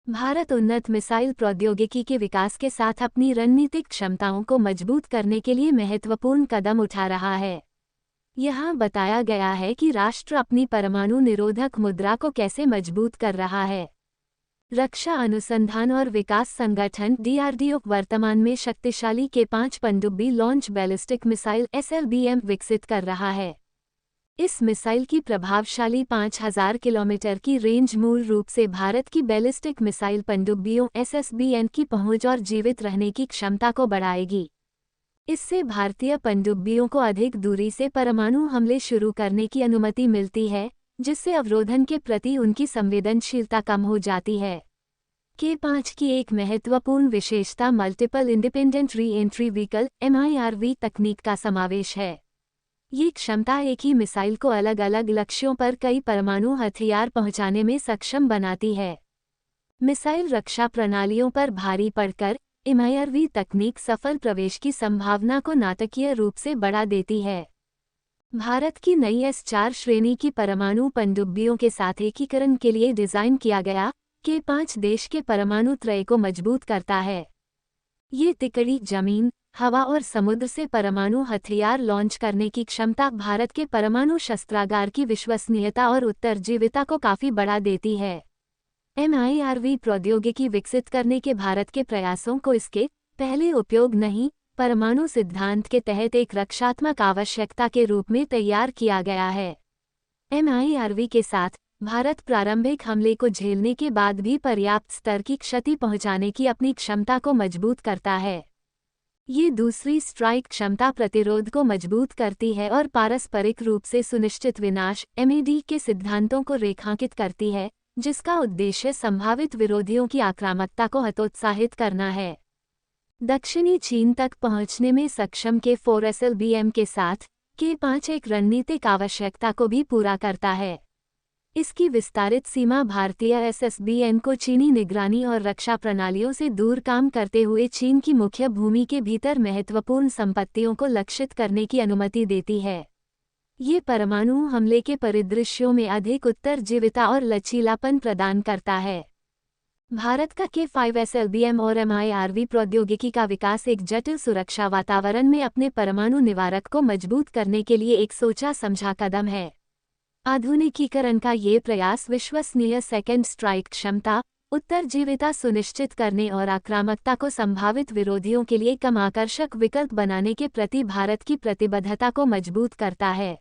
भारत उन्नत मिसाइल प्रौद्योगिकी के विकास के साथ अपनी रणनीतिक क्षमताओं को मजबूत करने के लिए महत्वपूर्ण कदम उठा रहा है। यहाँ बताया गया है कि राष्ट्र अपनी परमाणु निरोधक मुद्रा को कैसे मजबूत कर रहा है। रक्षा अनुसंधान और विकास संगठन DRDO वर्तमान में शक्तिशाली K5 पनडुब्बी लॉन्च बैलिस्टिक मिसाइल SLBM विकसित कर रहा है। इस मिसाइल की प्रभावशाली 5000 किलोमीटर की रेंज मूल रूप से भारत की बैलिस्टिक मिसाइल पनडुब्बियों SSBN की पहुंच और जीवित रहने की क्षमता को बढ़ाएगी। इससे भारतीय पनडुब्बियों को अधिक दूरी से परमाणु हमले शुरू करने की अनुमति मिलती है, जिससे अवरोधन के प्रति उनकी संवेदनशीलता कम हो जाती है। K5 की एक महत्वपूर्ण विशेषता multiple independent re entry vehicle MIRV तकनीक का समावेश है। ये क्षमता एक ही मिसाइल को अलग अलग लक्ष्यों पर कई परमाणु हथियार पहुंचाने में सक्षम बनाती है। मिसाइल रक्षा प्रणालियों पर भारी पड़कर MIRV तकनीक सफल प्रवेश की संभावना को नाटकीय रूप से बढ़ा देती है। भारत की नई S4 श्रेणी की परमाणु पनडुब्बियों के साथ एकीकरण के लिए डिजाइन किया गया K5 देश के परमाणु त्रय को मजबूत करता है। ये तिकड़ी जमीन, हवा और समुद्र से परमाणु हथियार लॉन्च करने की क्षमता भारत के परमाणु शस्त्रागार की विश्वसनीयता और उत्तरजीविता को काफी बढ़ा देती है। MIRV प्रौद्योगिकी विकसित करने के भारत के प्रयासों को इसके पहले उपयोग नहीं, परमाणु सिद्धांत के तहत एक रक्षात्मक आवश्यकता के रूप में तैयार किया गया है। MIRV के साथ भारत प्रारंभिक हमले को झेलने के बाद भी पर्याप्त स्तर की क्षति पहुंचाने की अपनी क्षमता को मजबूत करता है। ये दूसरी स्ट्राइक क्षमता प्रतिरोध को मजबूत करती है और पारस्परिक रूप से सुनिश्चित विनाश MAD के सिद्धांतों को रेखांकित करती है, जिसका उद्देश्य संभावित विरोधियों की आक्रामकता को हतोत्साहित करना है। दक्षिणी चीन तक पहुंचने में सक्षम K4 SLBM के साथ K5 एक रणनीतिक आवश्यकता को भी पूरा करता है। इसकी विस्तारित सीमा भारतीय SSBN को चीनी निगरानी और रक्षा प्रणालियों से दूर काम करते हुए चीन की मुख्य भूमि के भीतर महत्वपूर्ण संपत्तियों को लक्षित करने की अनुमति देती है। ये परमाणु हमले के परिदृश्यों में अधिक उत्तरजीविता और लचीलापन प्रदान करता है। भारत का K5 SLBM और MIRV प्रौद्योगिकी का विकास एक जटिल सुरक्षा वातावरण में अपने परमाणु निवारक को मजबूत करने के लिए एक सोचा समझा कदम है। आधुनिकीकरण का ये प्रयास विश्वसनीय सेकेंड स्ट्राइक क्षमता, उत्तरजीविता सुनिश्चित करने और आक्रामकता को संभावित विरोधियों के लिए कम आकर्षक विकल्प बनाने के प्रति भारत की प्रतिबद्धता को मजबूत करता है।